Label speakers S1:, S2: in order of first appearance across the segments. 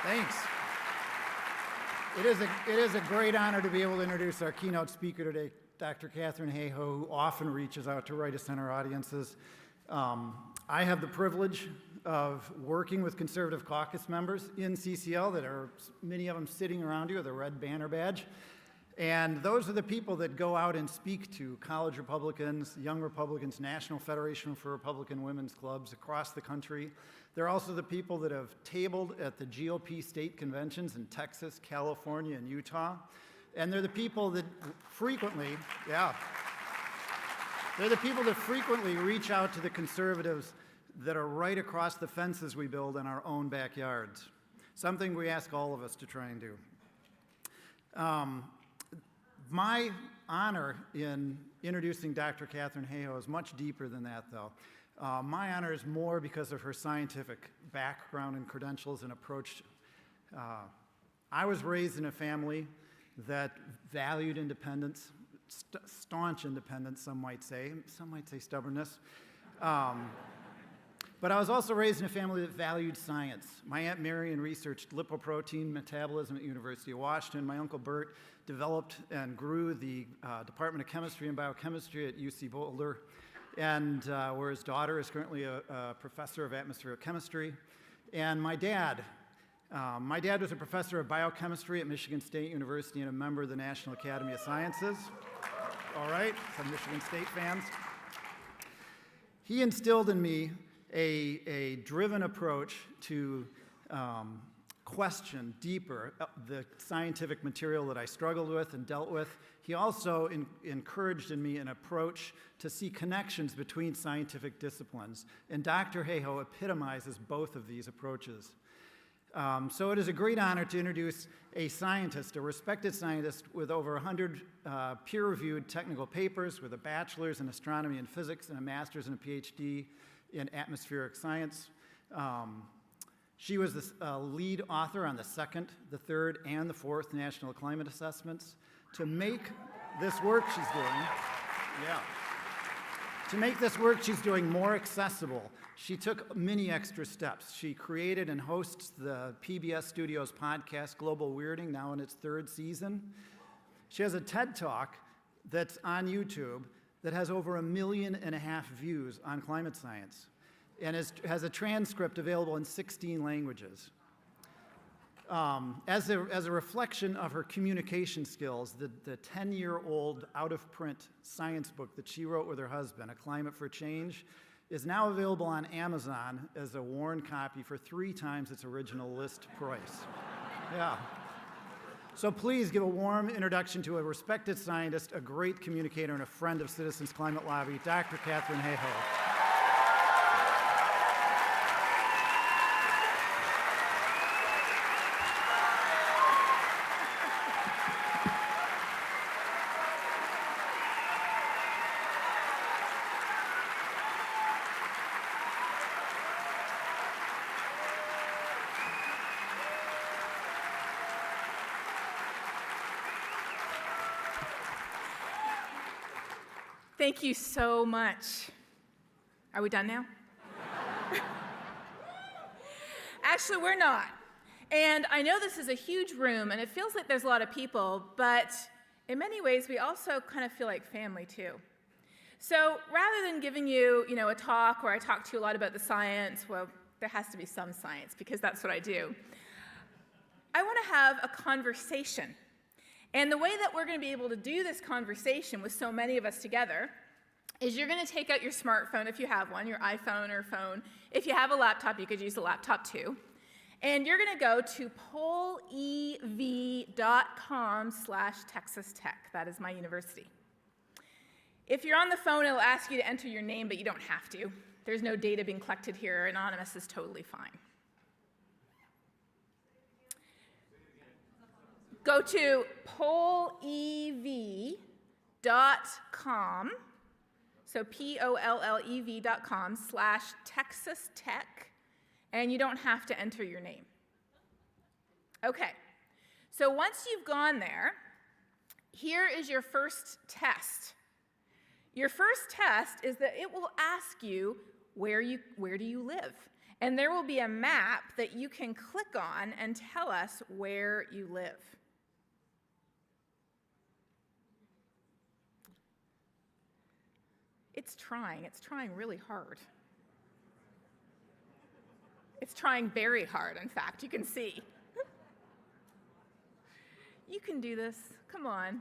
S1: Thanks. It is a great honor to be able to introduce our keynote speaker today, Dr. Katharine Hayhoe, who often reaches out to right of center audiences. I have the privilege of working with Conservative Caucus members in CCL that are, many of them sitting around you with a red banner badge. And those are the people that go out and speak to college Republicans, young Republicans, National Federation for Republican Women's Clubs across the country. They're also the people that have tabled at the GOP state conventions in Texas, California, and Utah. And they're the people that frequently, they're the people that frequently reach out to the conservatives that are right across the fences we build in our own backyards. Something we ask all of us to try and do. My honor in introducing Dr. Katharine Hayhoe is much deeper than that, though. My honor is more because of her scientific background and credentials and approach. I was raised in a family that valued independence, staunch independence, some might say stubbornness. But I was also raised in a family that valued science. My Aunt Marion researched lipoprotein metabolism at University of Washington. My Uncle Bert developed and grew the Department of Chemistry and Biochemistry at UC Boulder, and where his daughter is currently a professor of atmospheric chemistry. And my dad was a professor of biochemistry at Michigan State University and a member of the National Academy of Sciences. All right, some Michigan State fans. He instilled in me a driven approach to question deeper the scientific material that I struggled with and dealt with. He also encouraged in me an approach to see connections between scientific disciplines, and Dr. Hayhoe epitomizes both of these approaches. So it is a great honor to introduce a scientist, a respected scientist with over 100 peer-reviewed technical papers, with a bachelor's in astronomy and physics and a master's and a PhD in atmospheric science. She was the lead author on the second, the third, and the fourth national climate assessments. To make this work she's doing more accessible, she took many extra steps. She created and hosts the PBS Studios podcast, Global Weirding, now in its third season. She has a TED Talk that's on YouTube that has over 1.5 million views on climate science, and has a transcript available in 16 languages. As a reflection of her communication skills, the 10-year-old out-of-print science book that she wrote with her husband, A Climate for Change, is now available on Amazon as a worn copy for 3 times its original list price. Yeah. So please give a warm introduction to a respected scientist, a great communicator, and a friend of Citizens Climate Lobby, Dr. Katharine Hayhoe.
S2: Thank you so much. Are we done now? Actually, we're not. And I know this is a huge room, and it feels like there's a lot of people, but in many ways, we also kind of feel like family, too. So rather than giving you, a talk where I talk to you a lot about the science, well, there has to be some science, because that's what I do. I want to have a conversation. And the way that we're going to be able to do this conversation with so many of us together is you're going to take out your smartphone if you have one, your iPhone or phone. If you have a laptop, you could use a laptop too. And you're going to go to polev.com/TexasTech. That is my university. If you're on the phone, it'll ask you to enter your name, but you don't have to. There's no data being collected here. Anonymous is totally fine. Go to polev.com, so POLLEV.com/TexasTech, and you don't have to enter your name. Okay, so once you've gone there, here is your first test. Your first test is that it will ask you, where do you live? And there will be a map that you can click on and tell us where you live. It's trying really hard. It's trying very hard, in fact, you can see. You can do this, come on.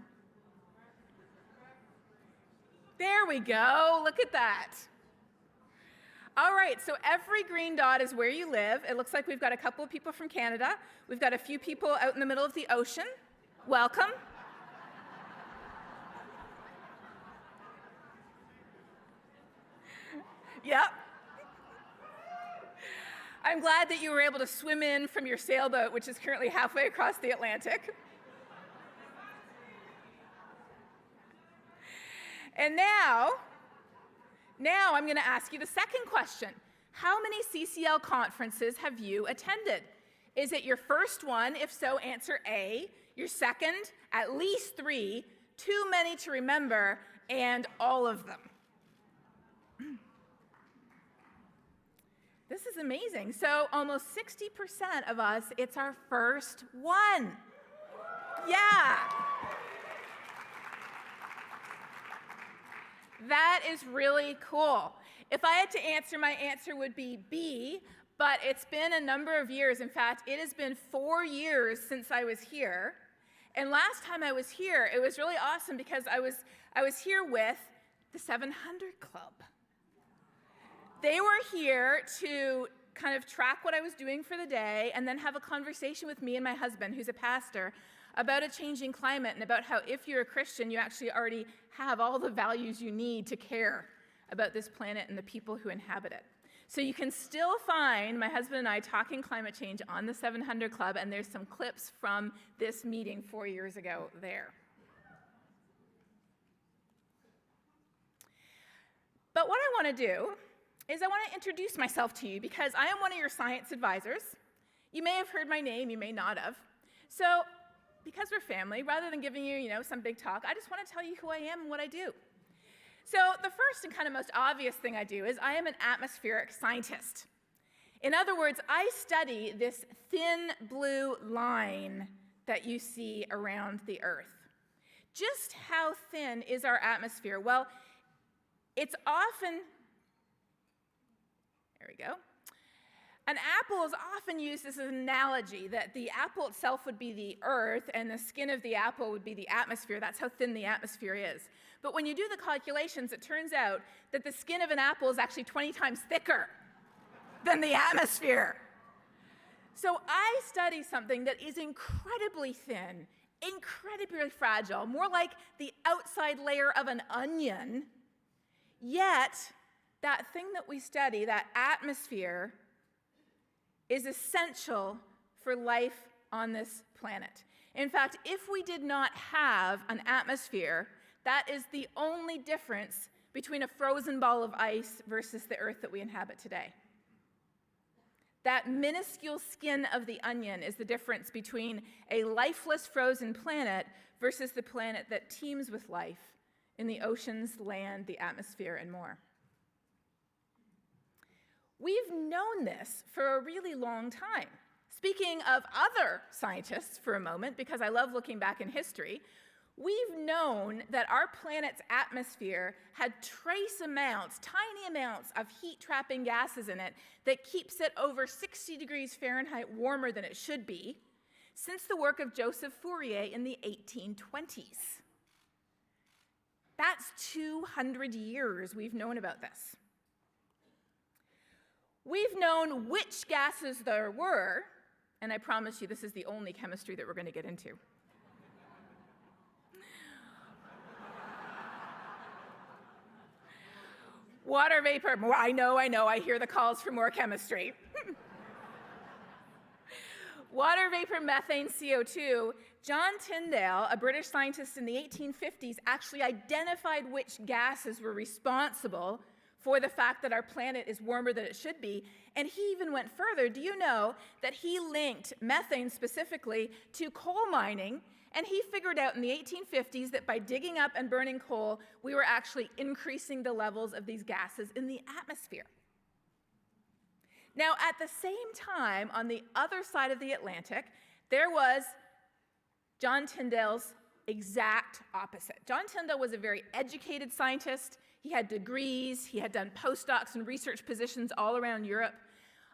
S2: There we go, look at that. All right, so every green dot is where you live. It looks like we've got a couple of people from Canada. We've got a few people out in the middle of the ocean. Welcome. Yep. I'm glad that you were able to swim in from your sailboat, which is currently halfway across the Atlantic. And now I'm going to ask you the second question. How many CCL conferences have you attended? Is it your first one? If so, answer A. Your second, at least 3, too many to remember, and all of them. This is amazing. So almost 60% of us, it's our first one. Yeah. That is really cool. If I had to answer, my answer would be B, but it's been a number of years. In fact, it has been 4 years since I was here. And last time I was here, it was really awesome because I was here with the 700 Club. They were here to kind of track what I was doing for the day and then have a conversation with me and my husband, who's a pastor, about a changing climate and about how if you're a Christian, you actually already have all the values you need to care about this planet and the people who inhabit it. So you can still find my husband and I talking climate change on the 700 Club, and there's some clips from this meeting 4 years ago there. But what I want to do is I want to introduce myself to you because I am one of your science advisors. You may have heard my name, you may not have. So because we're family, rather than giving you, some big talk, I just want to tell you who I am and what I do. So the first and kind of most obvious thing I do is I am an atmospheric scientist. In other words, I study this thin blue line that you see around the Earth. Just how thin is our atmosphere? Well, it's often, there we go. An apple is often used as an analogy that the apple itself would be the Earth and the skin of the apple would be the atmosphere. That's how thin the atmosphere is. But when you do the calculations, it turns out that the skin of an apple is actually 20 times thicker than the atmosphere. So I study something that is incredibly thin, incredibly fragile, more like the outside layer of an onion, yet that thing that we study, that atmosphere, is essential for life on this planet. In fact, if we did not have an atmosphere, that is the only difference between a frozen ball of ice versus the Earth that we inhabit today. That minuscule skin of the onion is the difference between a lifeless frozen planet versus the planet that teems with life in the oceans, land, the atmosphere, and more. We've known this for a really long time. Speaking of other scientists for a moment, because I love looking back in history, we've known that our planet's atmosphere had trace amounts, tiny amounts of heat-trapping gases in it that keeps it over 60 degrees Fahrenheit warmer than it should be since the work of Joseph Fourier in the 1820s. That's 200 years we've known about this. We've known which gases there were, and I promise you this is the only chemistry that we're going to get into. Water vapor, I know, I hear the calls for more chemistry. Water vapor, methane, CO2. John Tyndall, a British scientist in the 1850s, actually identified which gases were responsible for the fact that our planet is warmer than it should be. And he even went further. Do you know that he linked methane specifically to coal mining? And he figured out in the 1850s that by digging up and burning coal, we were actually increasing the levels of these gases in the atmosphere. Now, at the same time, on the other side of the Atlantic, there was John Tyndall's exact opposite. John Tyndall was a very educated scientist. He had degrees. He had done postdocs and research positions all around Europe.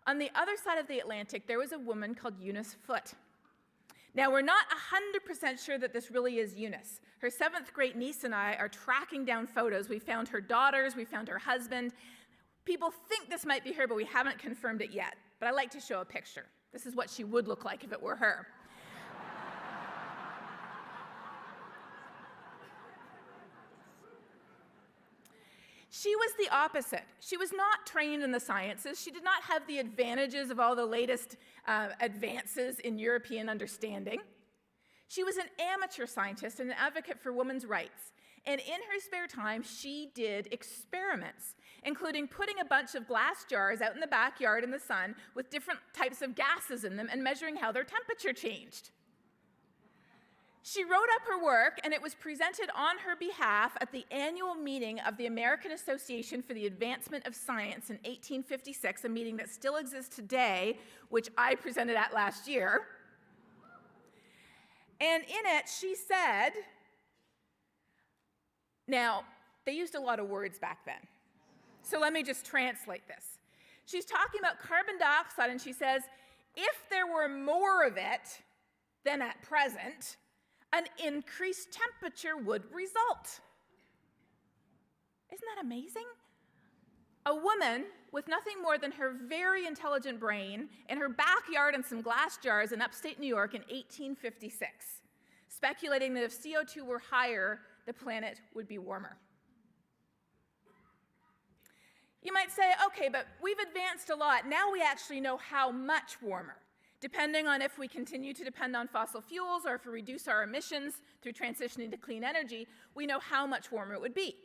S2: On the other side of the Atlantic, there was a woman called Eunice Foote. Now, we're not 100% sure that this really is Eunice. Her 7th grade niece and I are tracking down photos. We found her daughters. We found her husband. People think this might be her, but we haven't confirmed it yet. But I like to show a picture. This is what she would look like if it were her. She was the opposite. She was not trained in the sciences. She did not have the advantages of all the latest advances in European understanding. She was an amateur scientist and an advocate for women's rights. And in her spare time, she did experiments, including putting a bunch of glass jars out in the backyard in the sun with different types of gases in them and measuring how their temperature changed. She wrote up her work, and it was presented on her behalf at the annual meeting of the American Association for the Advancement of Science in 1856, a meeting that still exists today, which I presented at last year. And in it, she said, now, they used a lot of words back then, so let me just translate this. She's talking about carbon dioxide, and she says, if there were more of it than at present, an increased temperature would result. Isn't that amazing? A woman with nothing more than her very intelligent brain in her backyard and some glass jars in upstate New York in 1856, speculating that if CO2 were higher, the planet would be warmer. You might say, okay, but we've advanced a lot. Now we actually know how much warmer. Depending on if we continue to depend on fossil fuels or if we reduce our emissions through transitioning to clean energy, we know how much warmer it would be.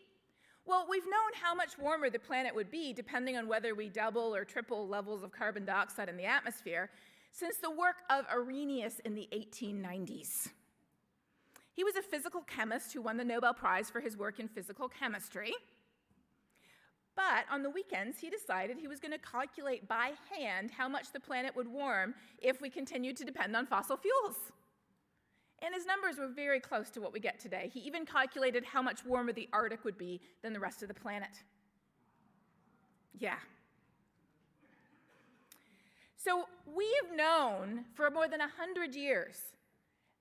S2: Well, we've known how much warmer the planet would be depending on whether we double or triple levels of carbon dioxide in the atmosphere since the work of Arrhenius in the 1890s. He was a physical chemist who won the Nobel Prize for his work in physical chemistry. But on the weekends, he decided he was going to calculate by hand how much the planet would warm if we continued to depend on fossil fuels. And his numbers were very close to what we get today. He even calculated how much warmer the Arctic would be than the rest of the planet. Yeah. So we've known for more than 100 years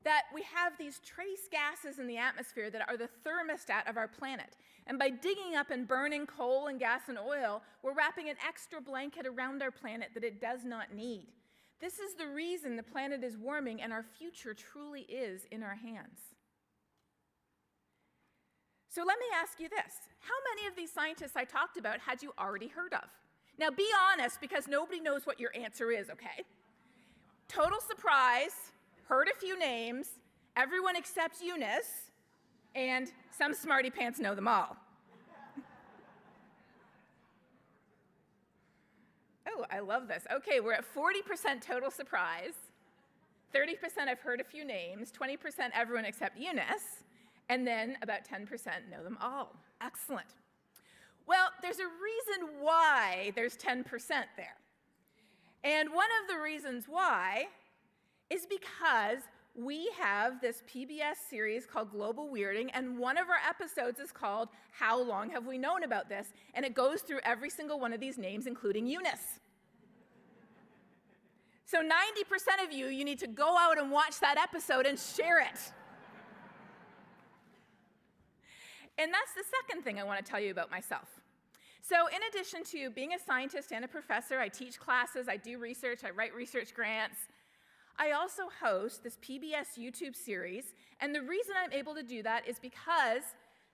S2: that we have these trace gases in the atmosphere that are the thermostat of our planet. And by digging up and burning coal and gas and oil, we're wrapping an extra blanket around our planet that it does not need. This is the reason the planet is warming and our future truly is in our hands. So let me ask you this. How many of these scientists I talked about had you already heard of? Now be honest, because nobody knows what your answer is, okay? Total surprise, heard a few names, everyone except Eunice, and some smarty pants know them all. Oh, I love this. Okay, we're at 40% total surprise, 30% I've heard a few names, 20% everyone except Eunice, and then about 10% know them all. Excellent. Well, there's a reason why there's 10% there. And one of the reasons why is because we have this PBS series called Global Weirding, and one of our episodes is called How Long Have We Known About This? And it goes through every single one of these names, including Eunice. So 90% of you need to go out and watch that episode and share it. And that's the second thing I want to tell you about myself. So in addition to being a scientist and a professor, I teach classes, I do research, I write research grants. I also host this PBS YouTube series, and the reason I'm able to do that is because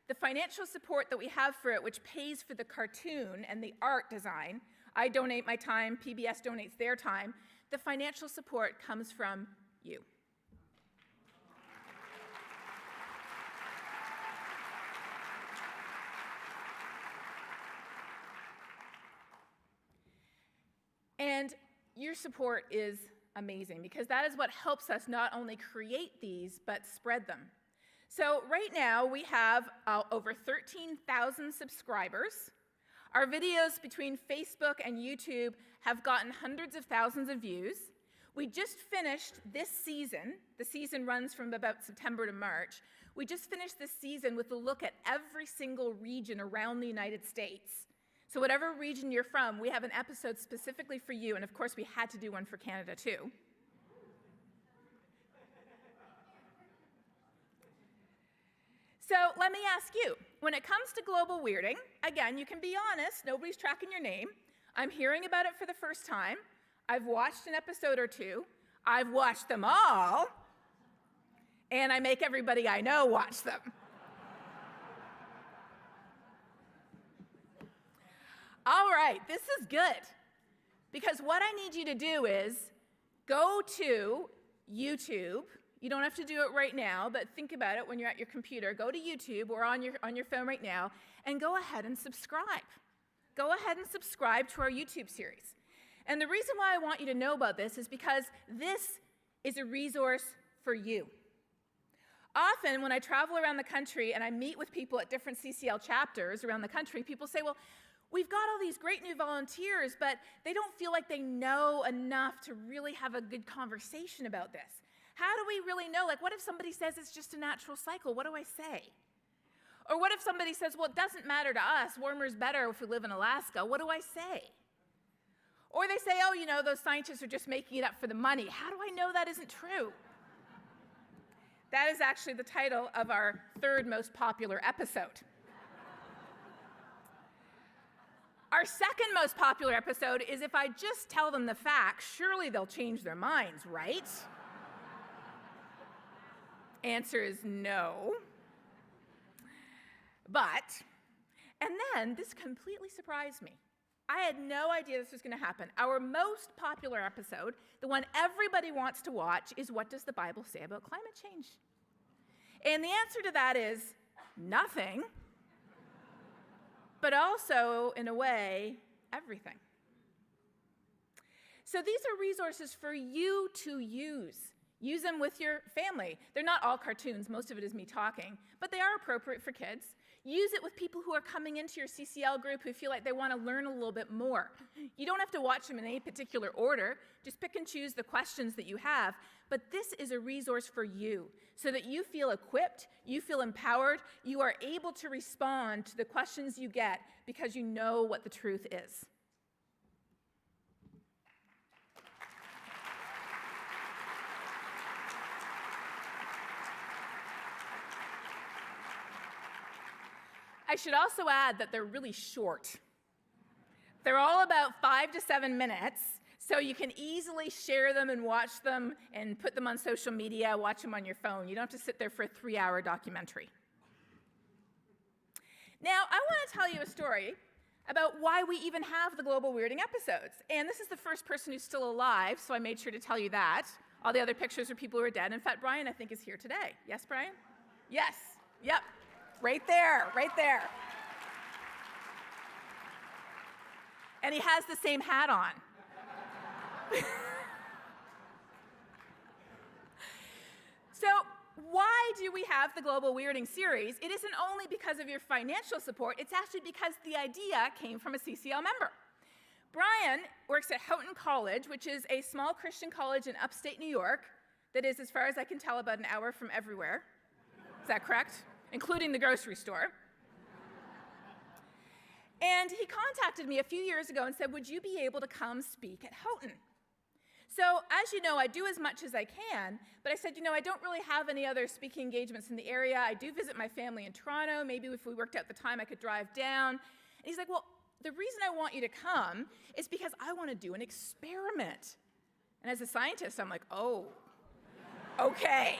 S2: the financial support that we have for it, which pays for the cartoon and the art design, I donate my time, PBS donates their time, the financial support comes from you. And your support is amazing because that is what helps us not only create these, but spread them. So right now we have over 13,000 subscribers. Our videos between Facebook and YouTube have gotten hundreds of thousands of views. We just finished this season. The season runs from about September to March. We just finished this season with a look at every single region around the United States. So whatever region you're from, we have an episode specifically for you, and of course we had to do one for Canada too. So let me ask you, when it comes to global weirding, again, you can be honest, nobody's tracking your name. I'm hearing about it for the first time. I've watched an episode or two. I've watched them all. And I make everybody I know watch them. All right, this is good. Because what I need you to do is go to YouTube. You don't have to do it right now, but think about it when you're at your computer. Go to YouTube or on your phone right now and go ahead and subscribe. Go ahead and subscribe to our YouTube series. And the reason why I want you to know about this is because this is a resource for you. Often when I travel around the country and I meet with people at different CCL chapters around the country, people say, well, we've got all these great new volunteers, but they don't feel like they know enough to really have a good conversation about this. How do we really know? Like, what if somebody says it's just a natural cycle? What do I say? Or what if somebody says, well, it doesn't matter to us. Warmer's better if we live in Alaska. What do I say? Or they say, oh, you know, those scientists are just making it up for the money. How do I know that isn't true? That is actually the title of our third most popular episode. Our second most popular episode is if I just tell them the facts, surely they'll change their minds, right? Answer is no. And then this completely surprised me. I had no idea this was going to happen. Our most popular episode, the one everybody wants to watch, is what does the Bible say about climate change? And the answer to that is nothing, but also, in a way, everything. So these are resources for you to use. Use them with your family. They're not all cartoons. Most of it is me talking, but they are appropriate for kids. Use it with people who are coming into your CCL group who feel like they want to learn a little bit more. You don't have to watch them in any particular order. Just pick and choose the questions that you have. But this is a resource for you so that you feel equipped, you feel empowered, you are able to respond to the questions you get because you know what the truth is. I should also add that they're really short. They're all about 5 to 7 minutes, so you can easily share them and watch them and put them on social media, watch them on your phone. You don't have to sit there for a 3-hour documentary. Now, I want to tell you a story about why we even have the Global Weirding episodes. And this is the first person who's still alive, so I made sure to tell you that. All the other pictures are people who are dead. In fact, Brian, I think, is here today. Yes, Brian? Yes. Yep. Right there, right there. And he has the same hat on. So why do we have the Global Weirding series? It isn't only because of your financial support, it's actually because the idea came from a CCL member. Brian works at Houghton College, which is a small Christian college in upstate New York that is, as far as I can tell, about an hour from everywhere. Is that correct? Including the grocery store. And he contacted me a few years ago and said, would you be able to come speak at Houghton? So as you know, I do as much as I can, but I said, you know, I don't really have any other speaking engagements in the area. I do visit my family in Toronto. Maybe if we worked out the time, I could drive down. And he's like, well, the reason I want you to come is because I want to do an experiment. And as a scientist, I'm like, oh, okay.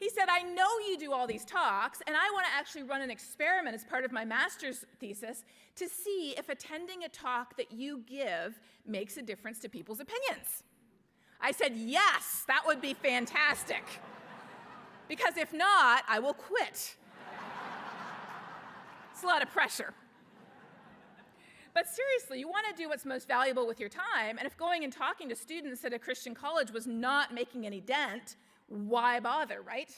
S2: He said, I know you do all these talks, and I want to actually run an experiment as part of my master's thesis to see if attending a talk that you give makes a difference to people's opinions. I said, yes, that would be fantastic. Because if not, I will quit. It's a lot of pressure. But seriously, you want to do what's most valuable with your time, and if going and talking to students at a Christian college was not making any dent, why bother, right?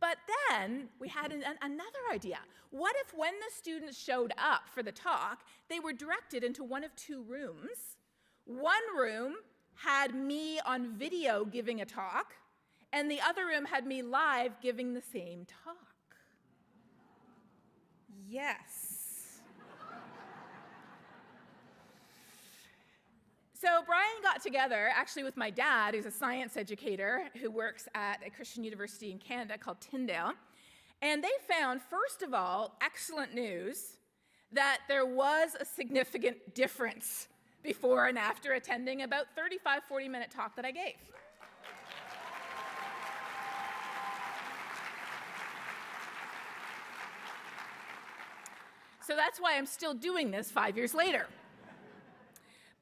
S2: But then we had another idea. What if when the students showed up for the talk, they were directed into one of two rooms? One room had me on video giving a talk, and the other room had me live giving the same talk. Yes. So Brian got together, actually with my dad, who's a science educator who works at a Christian university in Canada called Tyndale, and they found, first of all, excellent news, that there was a significant difference before and after attending about 35, 40-minute talk that I gave. So that's why I'm still doing this 5 years later.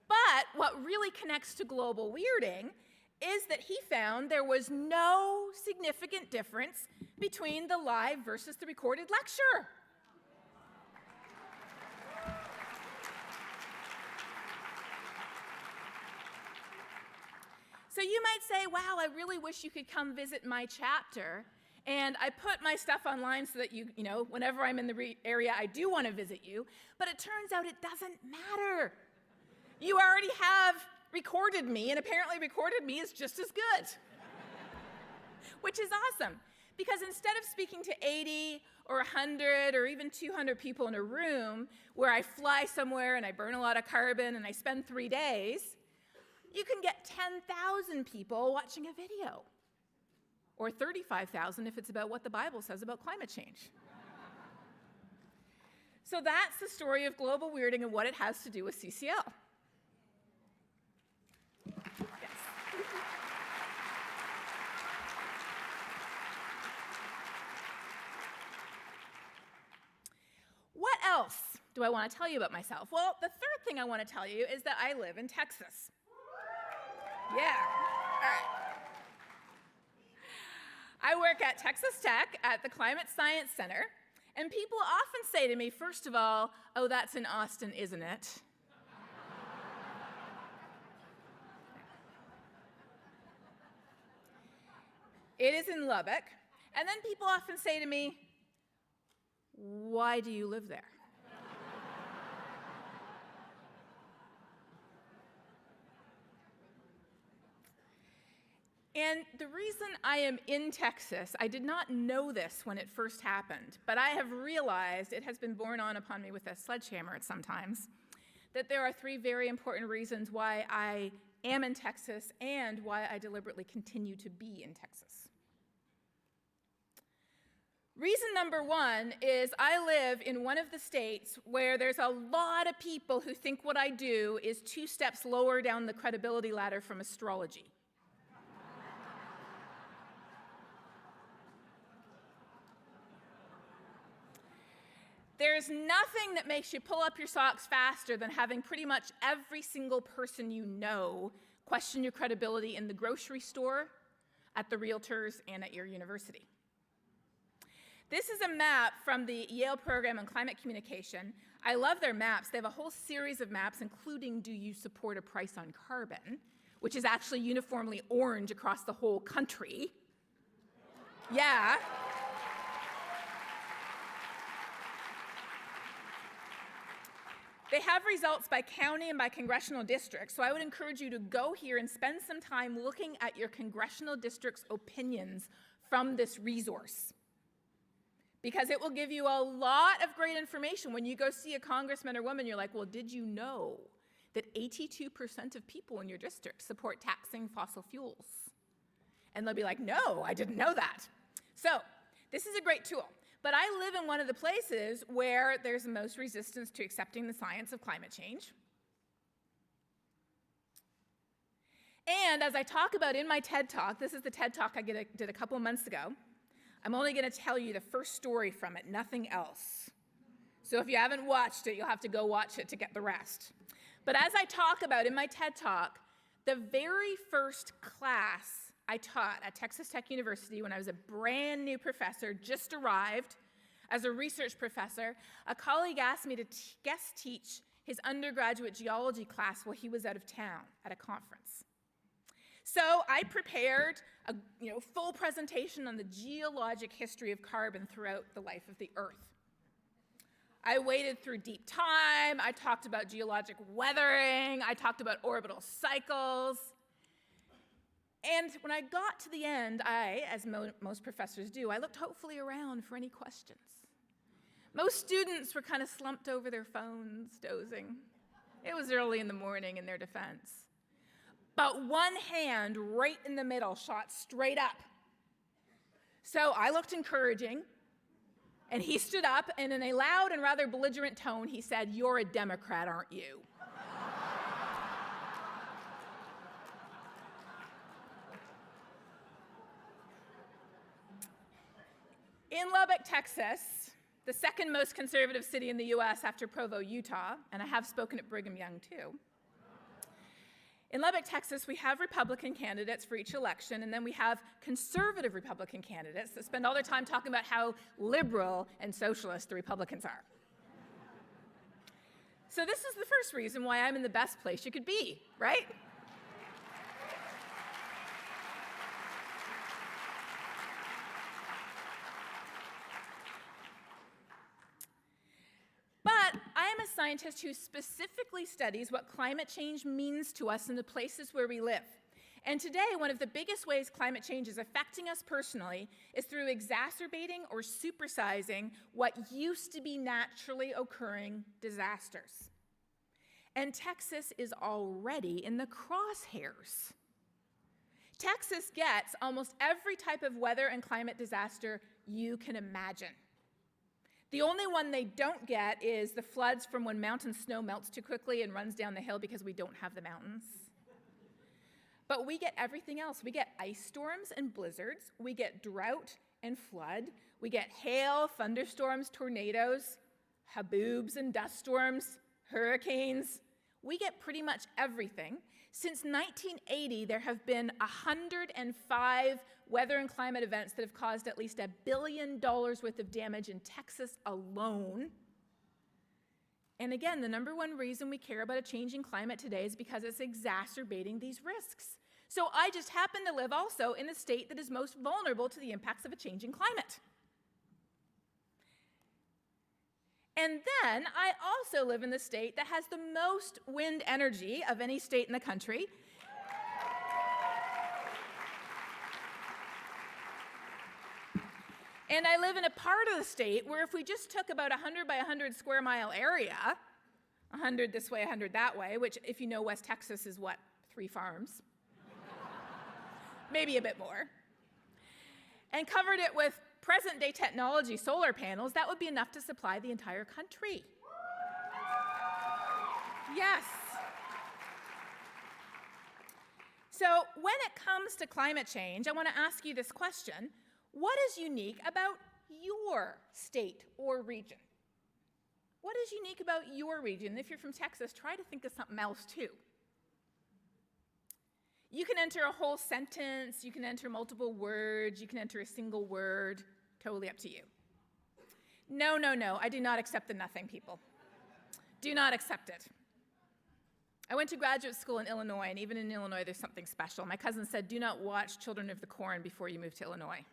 S2: But what really connects to global weirding is that he found there was no significant difference between the live versus the recorded lecture. So you might say, wow, I really wish you could come visit my chapter. And I put my stuff online so that you know, whenever I'm in the area, I do want to visit you. But it turns out it doesn't matter. You already have recorded me, and apparently recorded me is just as good. Which is awesome, because instead of speaking to 80 or 100 or even 200 people in a room where I fly somewhere and I burn a lot of carbon and I spend 3 days, you can get 10,000 people watching a video. Or 35,000 if it's about what the Bible says about climate change. So that's the story of global weirding and what it has to do with CCL. Yes. What else do I want to tell you about myself? Well, the third thing I want to tell you is that I live in Texas. Yeah, all right. I work at Texas Tech at the Climate Science Center, and people often say to me, first of all, oh, that's in Austin, isn't it? It is in Lubbock. And then people often say to me, why do you live there? And the reason I am in Texas, I did not know this when it first happened, but I have realized, it has been borne on upon me with a sledgehammer at sometimes, that there are 3 very important reasons why I am in Texas and why I deliberately continue to be in Texas. Reason number 1 is I live in one of the states where there's a lot of people who think what I do is 2 steps lower down the credibility ladder from astrology. There's nothing that makes you pull up your socks faster than having pretty much every single person you know question your credibility in the grocery store, at the realtors, and at your university. This is a map from the Yale program on climate communication. I love their maps. They have a whole series of maps, including Do You Support a Price on Carbon, which is actually uniformly orange across the whole country. Yeah. They have results by county and by congressional district, so I would encourage you to go here and spend some time looking at your congressional district's opinions from this resource, because it will give you a lot of great information. When you go see a congressman or woman, you're like, well, did you know that 82% of people in your district support taxing fossil fuels? And they'll be like, no, I didn't know that. So this is a great tool. But I live in one of the places where there's the most resistance to accepting the science of climate change. And as I talk about in my TED Talk, this is the TED Talk I did a couple months ago, I'm only going to tell you the first story from it, nothing else. So if you haven't watched it, you'll have to go watch it to get the rest. But as I talk about in my TED Talk, the very first class I taught at Texas Tech University when I was a brand new professor, just arrived as a research professor, a colleague asked me to guest teach his undergraduate geology class while he was out of town at a conference. So I prepared a full presentation on the geologic history of carbon throughout the life of the Earth. I waded through deep time. I talked about geologic weathering. I talked about orbital cycles. And when I got to the end, as most professors do, I looked hopefully around for any questions. Most students were kind of slumped over their phones, dozing. It was early in the morning in their defense. But one hand right in the middle shot straight up. So I looked encouraging, and he stood up, and in a loud and rather belligerent tone, he said, "You're a Democrat, aren't you?" In Lubbock, Texas, the second most conservative city in the US after Provo, Utah, and I have spoken at Brigham Young too. In Lubbock, Texas, we have Republican candidates for each election, and then we have conservative Republican candidates that spend all their time talking about how liberal and socialist the Republicans are. So this is the first reason why I'm in the best place you could be, right? But I am a scientist who specifically studies what climate change means to us in the places where we live. And today, one of the biggest ways climate change is affecting us personally is through exacerbating or supersizing what used to be naturally occurring disasters. And Texas is already in the crosshairs. Texas gets almost every type of weather and climate disaster you can imagine. The only one they don't get is the floods from when mountain snow melts too quickly and runs down the hill because we don't have the mountains. But we get everything else. We get ice storms and blizzards. We get drought and flood. We get hail, thunderstorms, tornadoes, haboobs and dust storms, hurricanes. We get pretty much everything. Since 1980, there have been 105 weather and climate events that have caused at least $1 billion worth of damage in Texas alone. And again, the number one reason we care about a changing climate today is because it's exacerbating these risks. So I just happen to live also in the state that is most vulnerable to the impacts of a changing climate. And then I also live in the state that has the most wind energy of any state in the country. And I live in a part of the state where if we just took about 100 by 100 square mile area, 100 this way, 100 that way, which if you know West Texas is what, 3 farms? Maybe a bit more. And covered it with present-day technology, solar panels, that would be enough to supply the entire country. Yes. So when it comes to climate change, I want to ask you this question. What is unique about your state or region? What is unique about your region? If you're from Texas, try to think of something else too. You can enter a whole sentence, you can enter multiple words, you can enter a single word, totally up to you. No, I do not accept the nothing, people. Do not accept it. I went to graduate school in Illinois, and even in Illinois, there's something special. My cousin said, do not watch Children of the Corn before you move to Illinois.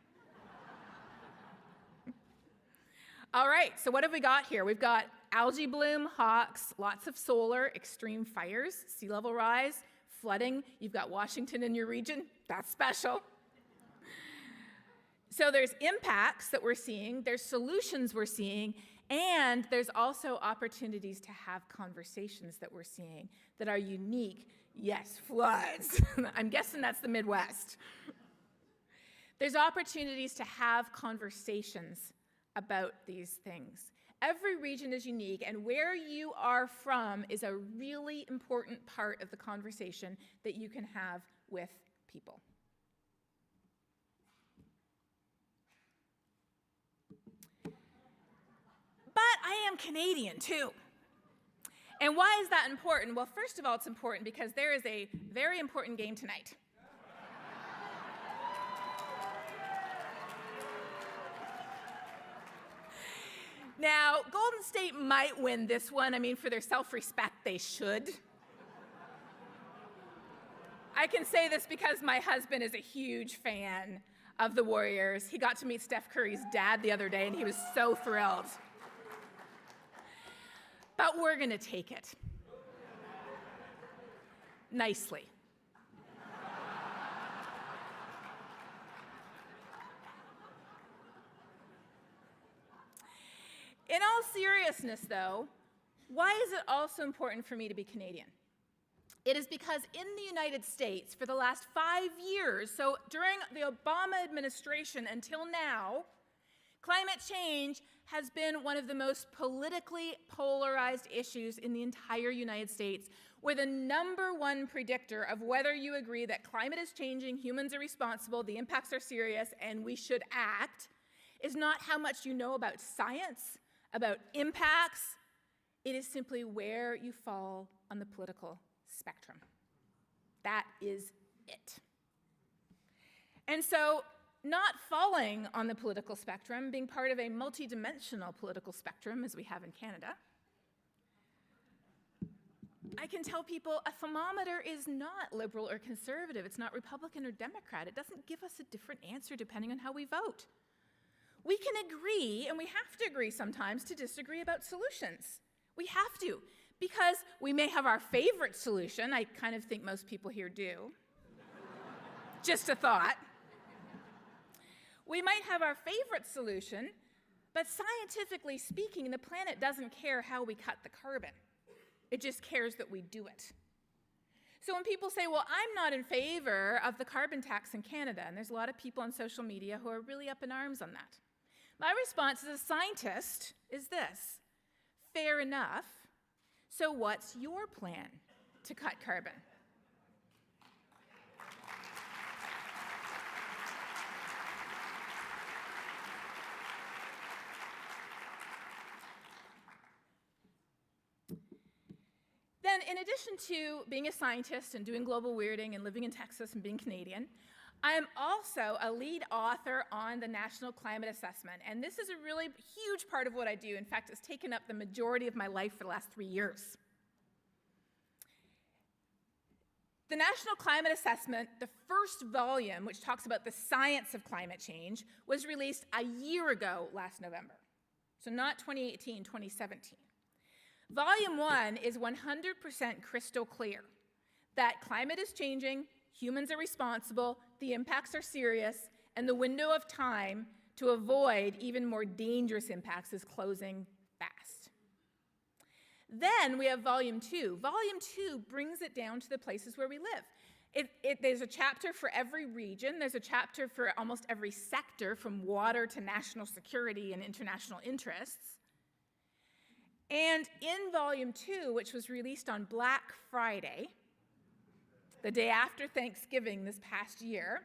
S2: All right, so what have we got here? We've got algae bloom, hawks, lots of solar, extreme fires, sea level rise, flooding. You've got Washington in your region. That's special. So there's impacts that we're seeing, there's solutions we're seeing, and there's also opportunities to have conversations that we're seeing that are unique. Yes, floods. I'm guessing that's the Midwest. There's opportunities to have conversations about these things. Every region is unique, and where you are from is a really important part of the conversation that you can have with people. But I am Canadian too. And why is that important? Well, first of all, it's important because there is a very important game tonight. Now, Golden State might win this one. I mean, for their self-respect, they should. I I can say this because my husband is a huge fan of the Warriors. He got to meet Steph Curry's dad the other day, and he was so thrilled. But we're going to take it. Nicely. In all seriousness, though, why is it also important for me to be Canadian? It is because in the United States, for the last 5 years, so during the Obama administration until now, climate change has been one of the most politically polarized issues in the entire United States, where the #1 predictor of whether you agree that climate is changing, humans are responsible, the impacts are serious, and we should act, is not how much you know about science, about impacts. It is simply where you fall on the political spectrum. That is it. And so, not falling on the political spectrum, being part of a multidimensional political spectrum, as we have in Canada, I can tell people a thermometer is not liberal or conservative. It's not Republican or Democrat. It doesn't give us a different answer depending on how we vote. We can agree, and we have to agree sometimes, to disagree about solutions. We have to, because we may have our favorite solution. I kind of think most people here do. Just a thought. We might have our favorite solution, but scientifically speaking, the planet doesn't care how we cut the carbon. It just cares that we do it. So when people say, well, I'm not in favor of the carbon tax in Canada, and there's a lot of people on social media who are really up in arms on that, my response as a scientist is this: fair enough. So what's your plan to cut carbon? Then, in addition to being a scientist and doing global weirding and living in Texas and being Canadian, I am also a lead author on the National Climate Assessment, and this is a really huge part of what I do. In fact, it's taken up the majority of my life for the last 3 years. The National Climate Assessment, the first volume, which talks about the science of climate change, was released a year ago last November. So not 2018, 2017. Volume 1 is 100% crystal clear that climate is changing, humans are responsible, the impacts are serious, and the window of time to avoid even more dangerous impacts is closing fast. Then we have Volume 2. Volume 2 brings it down to the places where we live. There's a chapter for every region. There's a chapter for almost every sector, from water to national security and international interests. And in Volume 2, which was released on Black Friday, the day after Thanksgiving this past year,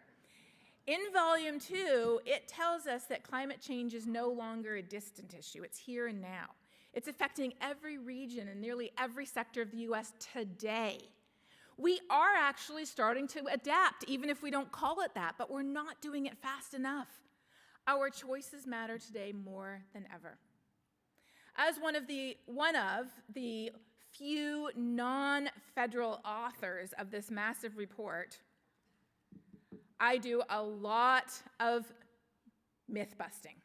S2: in Volume 2, it tells us that climate change is no longer a distant issue. It's here and now. It's affecting every region and nearly every sector of the U.S. today. We are actually starting to adapt, even if we don't call it that, but we're not doing it fast enough. Our choices matter today more than ever. As one of the few non-federal authors of this massive report, I do a lot of myth-busting.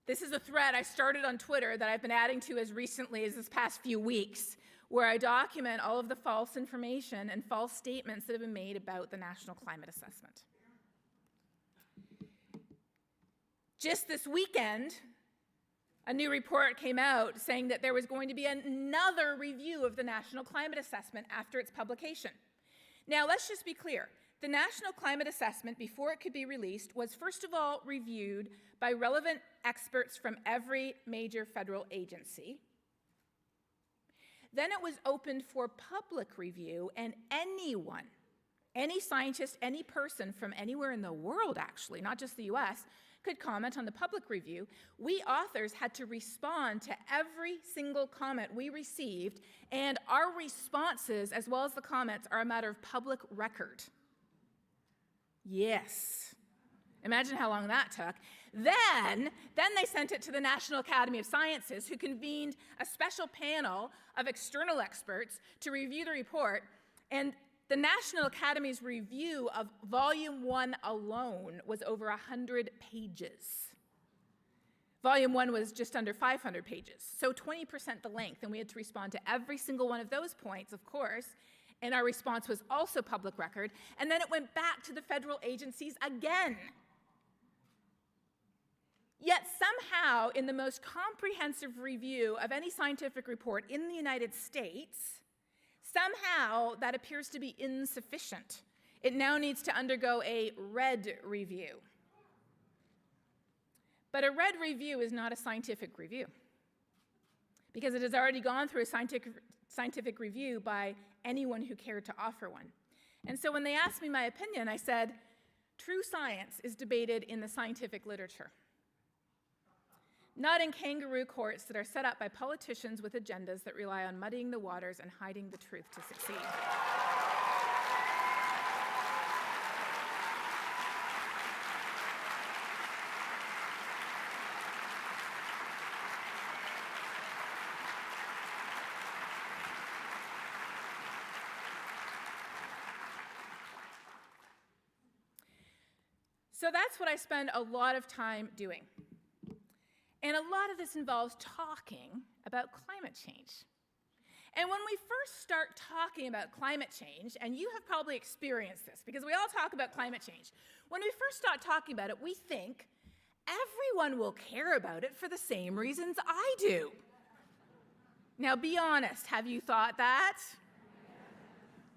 S2: This is a thread I started on Twitter that I've been adding to as recently as this past few weeks, where I document all of the false information and false statements that have been made about the National Climate Assessment. Just this weekend, a new report came out saying that there was going to be another review of the National Climate Assessment after its publication. Now, let's just be clear. The National Climate Assessment, before it could be released, was first of all reviewed by relevant experts from every major federal agency. Then it was opened for public review, and anyone, any scientist, any person from anywhere in the world, actually, not just the US, could comment on the public review. We authors had to respond to every single comment we received, and our responses, as well as the comments, are a matter of public record. Yes. Imagine how long that took. Then they sent it to the National Academy of Sciences, who convened a special panel of external experts to review the report, and The National Academy's review of Volume 1 alone was over 100 pages. Volume 1 was just under 500 pages, so 20% the length, and we had to respond to every single one of those points, of course, and our response was also public record, and then it went back to the federal agencies again. Yet somehow, in the most comprehensive review of any scientific report in the United States, somehow that appears to be insufficient. It now needs to undergo a red review. But a red review is not a scientific review, because it has already gone through a scientific review by anyone who cared to offer one. And so when they asked me my opinion, I said, true science is debated in the scientific literature, not in kangaroo courts that are set up by politicians with agendas that rely on muddying the waters and hiding the truth to succeed. So that's what I spend a lot of time doing. And a lot of this involves talking about climate change. And when we first start talking about climate change, and you have probably experienced this, because we all talk about climate change, when we first start talking about it, we think everyone will care about it for the same reasons I do. Now be honest, have you thought that?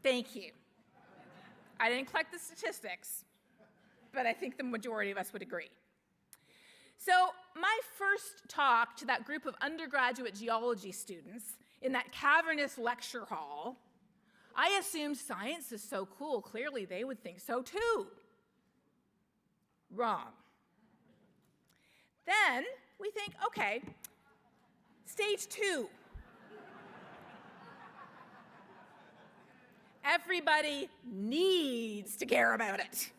S2: Thank you. I didn't collect the statistics, but I think the majority of us would agree. So my first talk to that group of undergraduate geology students in that cavernous lecture hall, I assumed science is so cool, clearly they would think so too. Wrong. Then we think, okay, stage 2. Everybody needs to care about it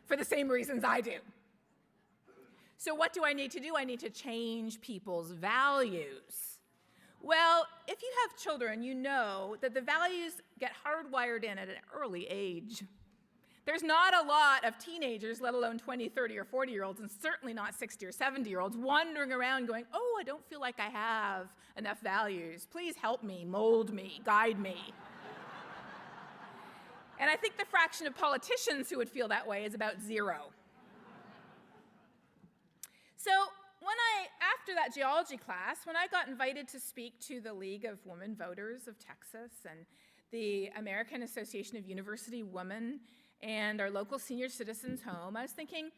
S2: for the same reasons I do. So what do I need to do? I need to change people's values. Well, if you have children, you know that the values get hardwired in at an early age. There's not a lot of teenagers, let alone 20, 30, or 40-year-olds, and certainly not 60 or 70-year-olds, wandering around going, oh, I don't feel like I have enough values. Please help me, mold me, guide me. And I think the fraction of politicians who would feel that way is about 0. So after that geology class, when I got invited to speak to the League of Women Voters of Texas and the American Association of University Women and our local senior citizens home, I was thinking,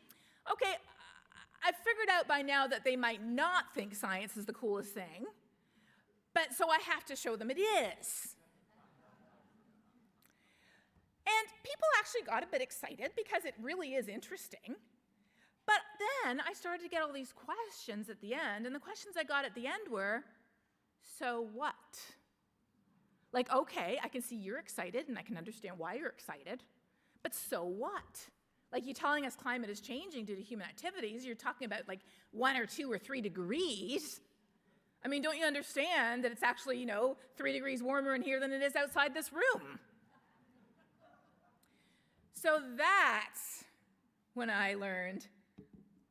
S2: okay, I've figured out by now that they might not think science is the coolest thing, but so I have to show them it is. And people actually got a bit excited because it really is interesting. But then I started to get all these questions at the end, and the questions I got at the end were, so what? Like, okay, I can see you're excited, and I can understand why you're excited, but so what? Like, you're telling us climate is changing due to human activities. You're talking about like 1 or 2 or 3 degrees. I mean, don't you understand that it's actually, 3 degrees warmer in here than it is outside this room? So that's when I learned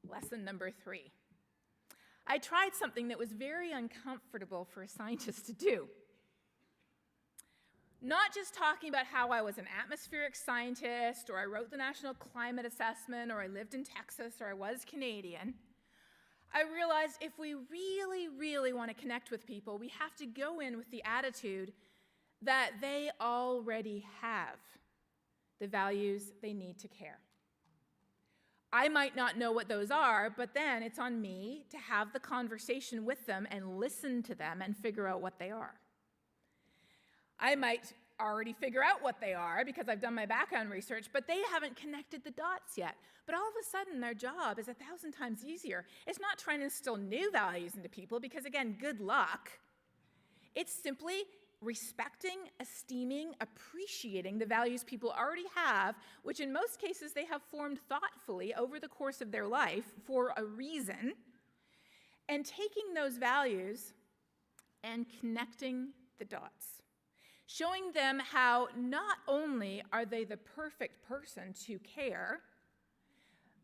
S2: lesson number 3. I tried something that was very uncomfortable for a scientist to do. Not just talking about how I was an atmospheric scientist, or I wrote the National Climate Assessment, or I lived in Texas, or I was Canadian. I realized if we really, really want to connect with people, we have to go in with the attitude that they already have the values they need to care. I might not know what those are, but then it's on me to have the conversation with them and listen to them and figure out what they are. I might already figure out what they are because I've done my background research, but they haven't connected the dots yet. But all of a sudden, their job is 1,000 times easier. It's not trying to instill new values into people because, again, good luck. It's simply respecting, esteeming, appreciating the values people already have, which in most cases they have formed thoughtfully over the course of their life for a reason, and taking those values and connecting the dots. showing them how not only are they the perfect person to care,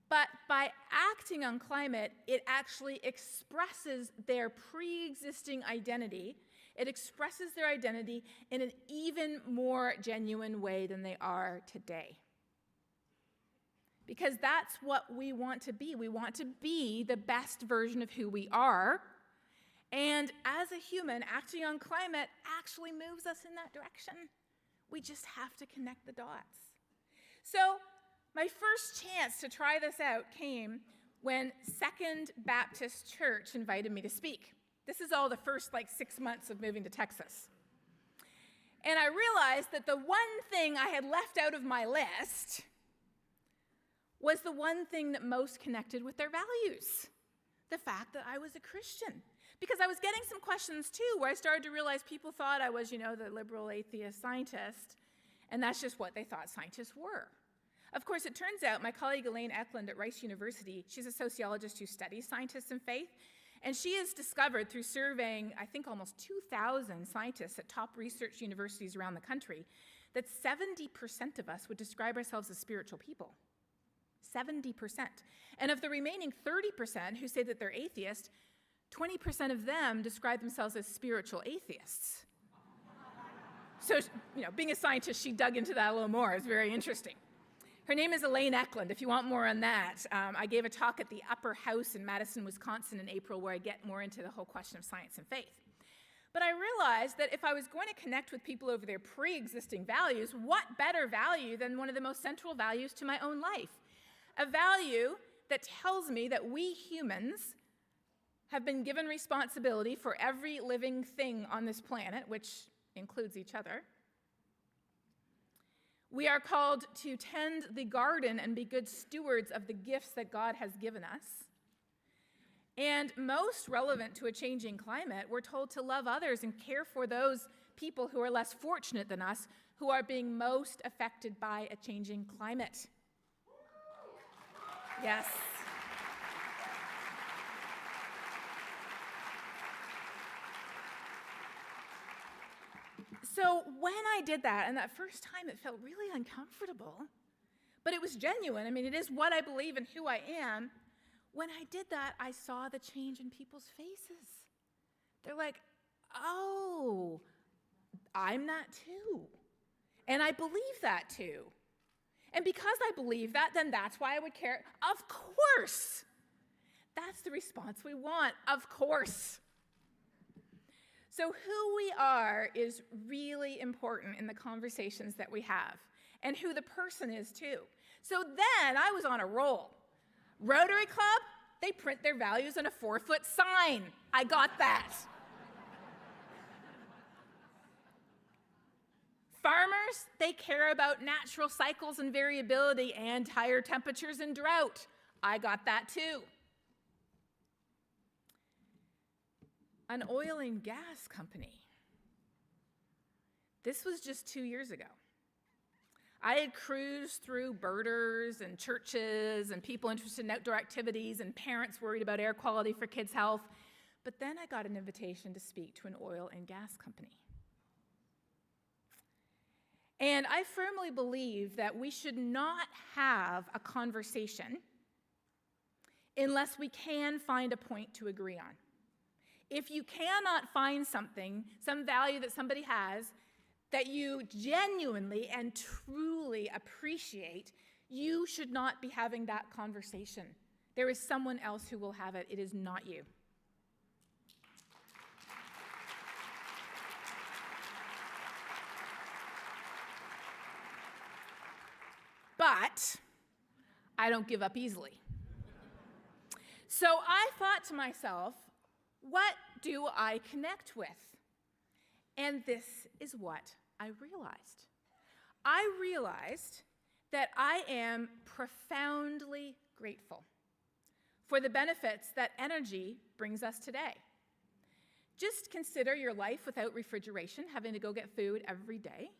S2: but by acting on climate, it actually expresses their pre-existing identity. It expresses their identity in an even more genuine way than they are today. Because that's what we want to be. We want to be the best version of who we are. And as a human, acting on climate actually moves us in that direction. We just have to connect the dots. So my first chance to try this out came when Second Baptist Church invited me to speak. This is all the first 6 months of moving to Texas. And I realized that the one thing I had left out of my list was the one thing that most connected with their values, the fact that I was a Christian. Because I was getting some questions too, where I started to realize people thought I was, the liberal atheist scientist, and that's just what they thought scientists were. Of course, it turns out my colleague Elaine Eklund at Rice University, she's a sociologist who studies scientists and faith, and she has discovered through surveying, I think, almost 2,000 scientists at top research universities around the country, that 70% of us would describe ourselves as spiritual people. 70%. And of the remaining 30% who say that they're atheist, 20% of them describe themselves as spiritual atheists. So, being a scientist, she dug into that a little more. It's very interesting. Her name is Elaine Eklund. If you want more on that, I gave a talk at the Upper House in Madison, Wisconsin in April where I get more into the whole question of science and faith. But I realized that if I was going to connect with people over their pre-existing values, what better value than one of the most central values to my own life? A value that tells me that we humans have been given responsibility for every living thing on this planet, which includes each other. We are called to tend the garden and be good stewards of the gifts that God has given us. And most relevant to a changing climate, we're told to love others and care for those people who are less fortunate than us, who are being most affected by a changing climate. Yes. So when I did that, and that first time it felt really uncomfortable, but it was genuine. It is what I believe and who I am. When I did that, I saw the change in people's faces. They're like, oh, I'm that too. And I believe that too. And because I believe that, then that's why I would care. Of course. That's the response we want. Of course. So who we are is really important in the conversations that we have, and who the person is too. So then I was on a roll. Rotary Club, they print their values on a 4-foot sign. I got that. Farmers, they care about natural cycles and variability and higher temperatures and drought. I got that too. An oil and gas company. This was just 2 years ago. I had cruised through birders and churches and people interested in outdoor activities and parents worried about air quality for kids' health. But then I got an invitation to speak to an oil and gas company. And I firmly believe that we should not have a conversation unless we can find a point to agree on. If you cannot find something, some value that somebody has, that you genuinely and truly appreciate, you should not be having that conversation. There is someone else who will have it. It is not you. But I don't give up easily. So I thought to myself, what do I connect with? And this is what I realized. I realized that I am profoundly grateful for the benefits that energy brings us today. Just consider your life without refrigeration, having to go get food every day.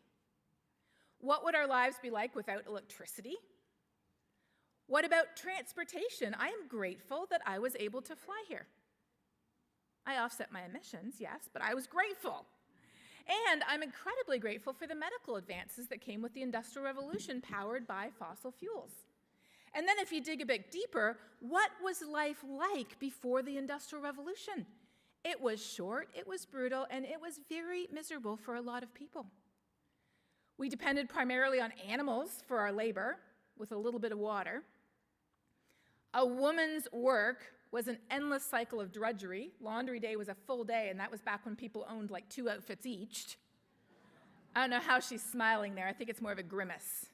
S2: What would our lives be like without electricity? What about transportation? I am grateful that I was able to fly here. I offset my emissions, yes, but I was grateful. And I'm incredibly grateful for the medical advances that came with the Industrial Revolution powered by fossil fuels. And then if you dig a bit deeper, what was life like before the Industrial Revolution? It was short, it was brutal, and it was very miserable for a lot of people. We depended primarily on animals for our labor, with a little bit of water. A woman's work was an endless cycle of drudgery. Laundry day was a full day, and that was back when people owned like 2 outfits each. I don't know how she's smiling there. I think it's more of a grimace.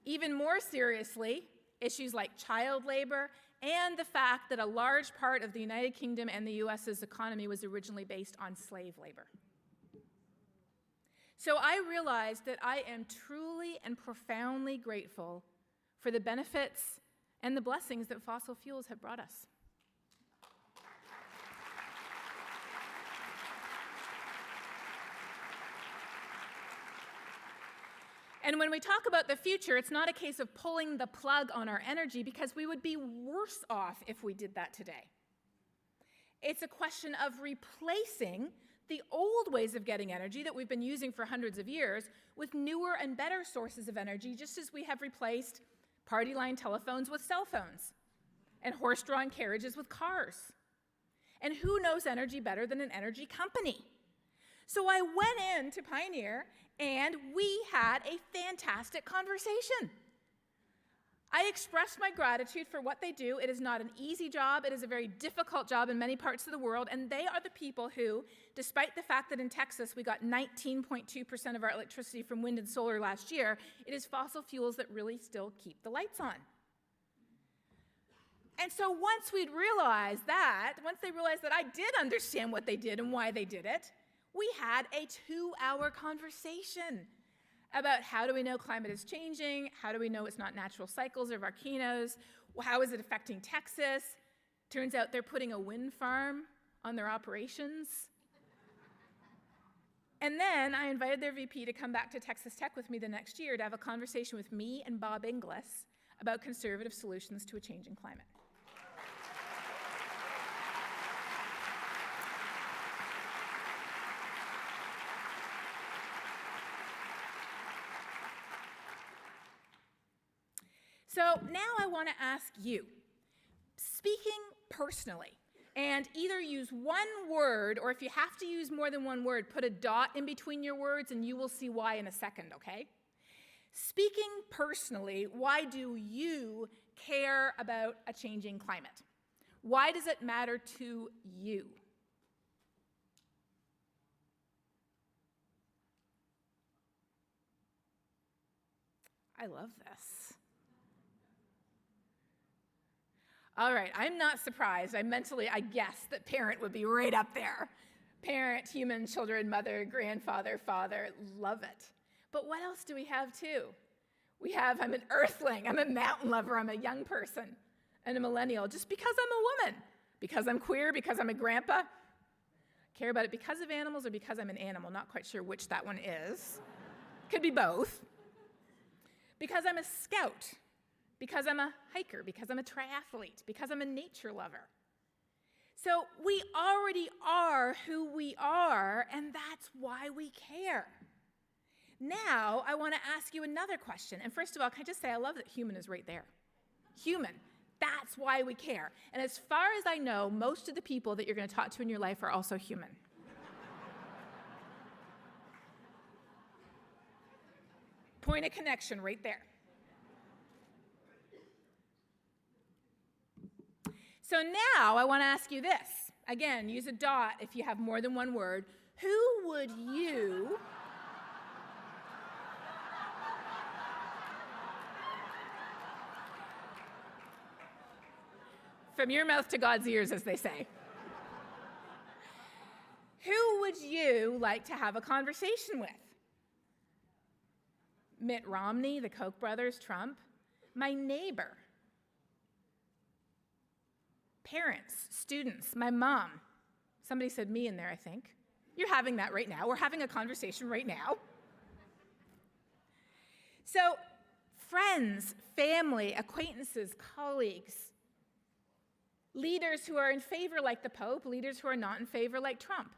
S2: Even more seriously, issues like child labor and the fact that a large part of the United Kingdom and the US's economy was originally based on slave labor. So I realized that I am truly and profoundly grateful for the benefits and the blessings that fossil fuels have brought us. And when we talk about the future, it's not a case of pulling the plug on our energy, because we would be worse off if we did that today. It's a question of replacing the old ways of getting energy that we've been using for hundreds of years with newer and better sources of energy, just as we have replaced party line telephones with cell phones and horse-drawn carriages with cars. And who knows energy better than an energy company? So I went into Pioneer, and we had a fantastic conversation. I expressed my gratitude for what they do. It is not an easy job. It is a very difficult job in many parts of the world, and they are the people who, despite the fact that in Texas we got 19.2% of our electricity from wind and solar last year, it is fossil fuels that really still keep the lights on. And so once they realized that I did understand what they did and why they did it, we had a 2-hour conversation about how do we know climate is changing, how do we know it's not natural cycles or volcanoes, how is it affecting Texas. Turns out they're putting a wind farm on their operations. And then I invited their VP to come back to Texas Tech with me the next year to have a conversation with me and Bob Inglis about conservative solutions to a changing climate. So now I want to ask you, speaking personally, and either use one word, or if you have to use more than one word, put a dot in between your words and you will see why in a second, okay? Speaking personally, why do you care about a changing climate? Why does it matter to you? I love this. All right, I'm not surprised. I guessed that parent would be right up there. Parent, human, children, mother, grandfather, father, love it. But what else do we have too? I'm an earthling, I'm a mountain lover, I'm a young person, and a millennial, just because I'm a woman, because I'm queer, because I'm a grandpa. Care about it because of animals or because I'm an animal, not quite sure which that one is. Could be both. Because I'm a scout. Because I'm a hiker, because I'm a triathlete, because I'm a nature lover. So we already are who we are, and that's why we care. Now, I want to ask you another question. And first of all, can I just say I love that human is right there. Human. That's why we care. And as far as I know, most of the people that you're going to talk to in your life are also human. Point of connection right there. So now I want to ask you this. Again, use a dot if you have more than one word. Who would you from your mouth to God's ears, as they say. Who would you like to have a conversation with? Mitt Romney, the Koch brothers, Trump, my neighbor, parents, students, my mom. Somebody said me in there, I think. You're having that right now. We're having a conversation right now. So, friends, family, acquaintances, colleagues. leaders who are in favor like the Pope, leaders who are not in favor like Trump.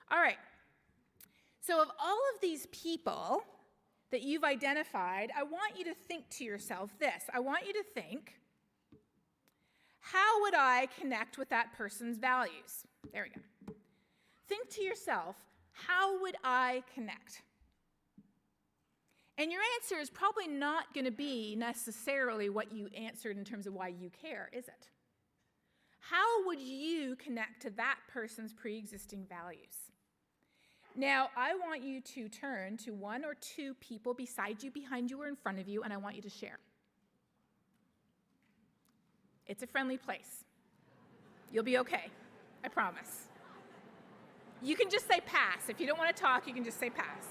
S2: All right. So of all of these people that you've identified, I want you to think to yourself this. I want you to think, how would I connect with that person's values? There we go. Think to yourself, how would I connect? And your answer is probably not going to be necessarily what you answered in terms of why you care, is it? How would you connect to that person's pre-existing values? Now, I want you to turn to one or two people beside you, behind you, or in front of you, and I want you to share. It's a friendly place. You'll be okay, I promise. You can just say pass. If you don't want to talk, you can just say pass.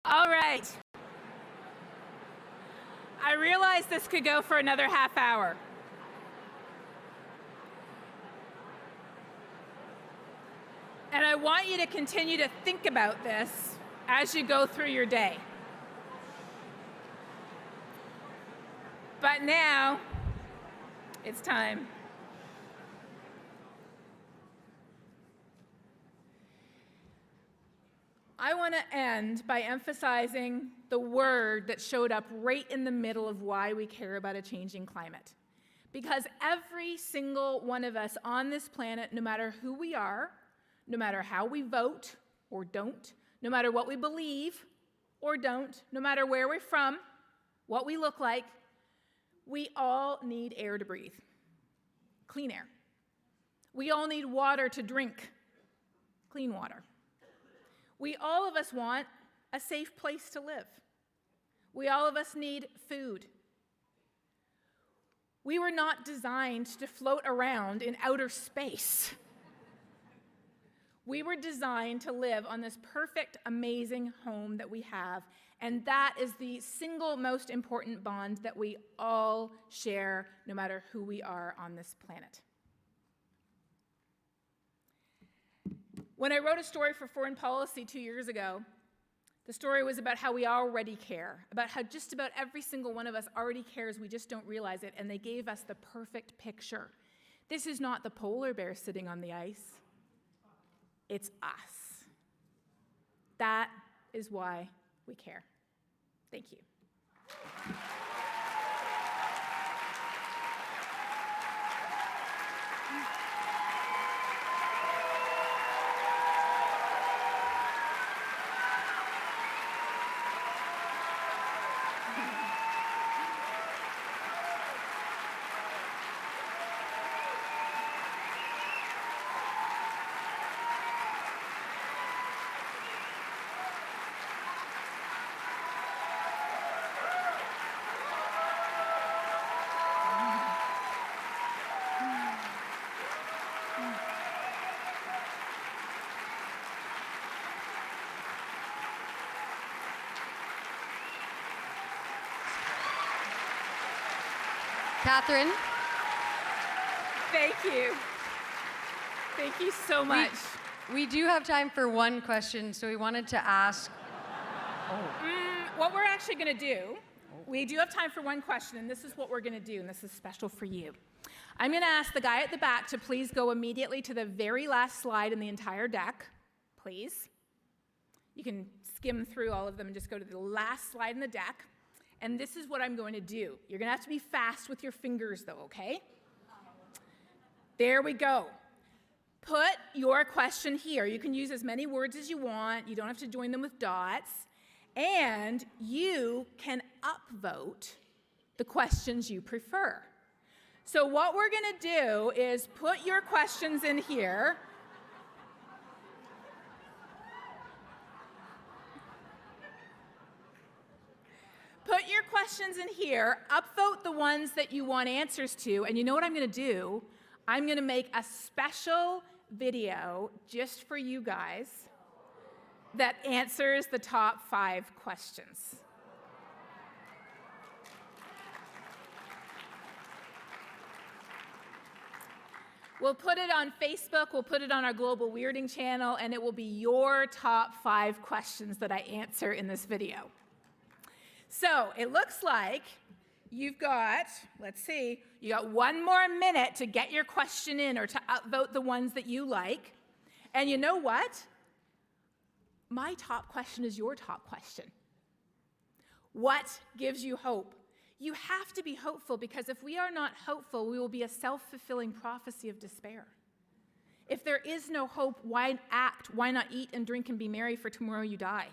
S2: All right. I realize this could go for another half hour. And I want you to continue to think about this as you go through your day. But now, it's time. I want to end by emphasizing the word that showed up right in the middle of why we care about a changing climate. Because every single one of us on this planet, no matter who we are, no matter how we vote or don't, no matter what we believe or don't, no matter where we're from, what we look like, we all need air to breathe, clean air. We all need water to drink, clean water. All of us want a safe place to live. All of us need food. We were not designed to float around in outer space. We were designed to live on this perfect, amazing home that we have, and that is the single most important bond that we all share, no matter who we are on this planet. When I wrote a story for Foreign Policy 2 years ago, the story was about how we already care, about how just about every single one of us already cares, we just don't realize it, and they gave us the perfect picture. This is not the polar bear sitting on the ice. It's us. That is why we care. Thank you.
S3: Katharine?
S2: Thank you. Thank you so much.
S3: We do have time for one question, so we wanted to ask.
S2: What we're actually going to do, we do have time for one question, and this is what we're going to do, and this is special for you. I'm going to ask the guy at the back to please go immediately to the very last slide in the entire deck, please. You can skim through all of them and just go to the last slide in the deck. And this is what I'm going to do. You're going to have to be fast with your fingers, though, okay? There we go. Put your question here. You can use as many words as you want. You don't have to join them with dots. And you can upvote the questions you prefer. So what we're going to do is put your questions in here. Put your questions in here, upvote the ones that you want answers to, and you know what I'm going to do? I'm going to make a special video just for you guys that answers the top 5 questions. We'll put it on Facebook, we'll put it on our Global Weirding channel, and it will be your top 5 questions that I answer in this video. So it looks like you've got, let's see, you got 1 more minute to get your question in or to upvote the ones that you like. And you know what? My top question is your top question. What gives you hope? You have to be hopeful, because if we are not hopeful, we will be a self-fulfilling prophecy of despair. If there is no hope, why act? Why not eat and drink and be merry, for tomorrow you die?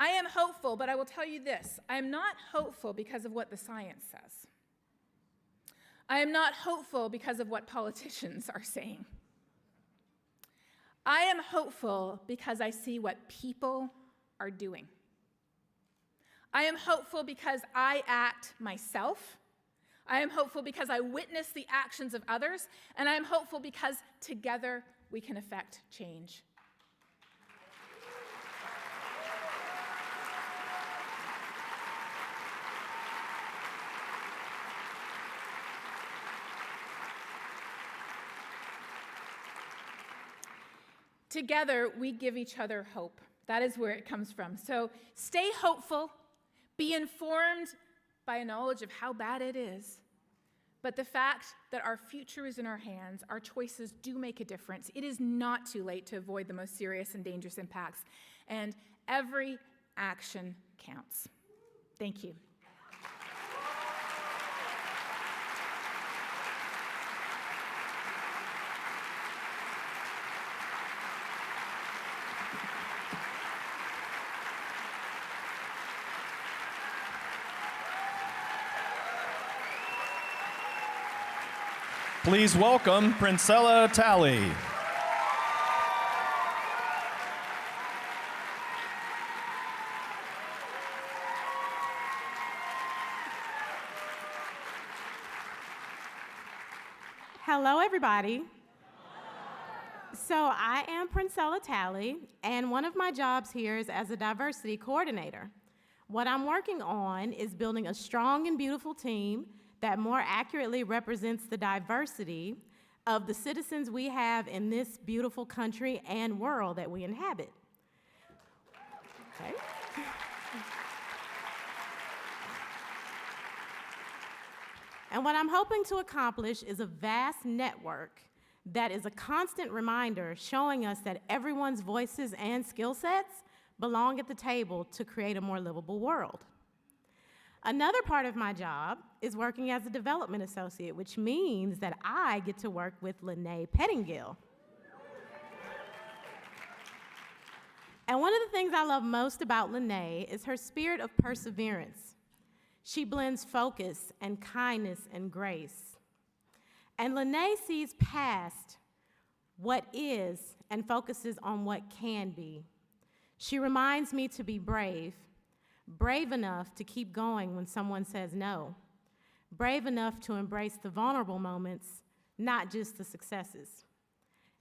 S2: I am hopeful, but I will tell you this. I am not hopeful because of what the science says. I am not hopeful because of what politicians are saying. I am hopeful because I see what people are doing. I am hopeful because I act myself. I am hopeful because I witness the actions of others. And I am hopeful because together we can affect change. Together, we give each other hope. That is where it comes from. So stay hopeful, be informed by a knowledge of how bad it is. But the fact that our future is in our hands, our choices do make a difference. It is not too late to avoid the most serious and dangerous impacts. And every action counts. Thank you.
S4: Please welcome Princella Talley.
S5: Hello, everybody. So I am Princella Talley, and one of my jobs here is as a diversity coordinator. What I'm working on is building a strong and beautiful team that more accurately represents the diversity of the citizens we have in this beautiful country and world that we inhabit. Okay. And what I'm hoping to accomplish is a vast network that is a constant reminder showing us that everyone's voices and skill sets belong at the table to create a more livable world. Another part of my job is working as a development associate, which means that I get to work with Lene Pettingill. And one of the things I love most about Lene is her spirit of perseverance. She blends focus and kindness and grace. And Lene sees past what is and focuses on what can be. She reminds me to be brave enough to keep going when someone says no, brave enough to embrace the vulnerable moments, not just the successes.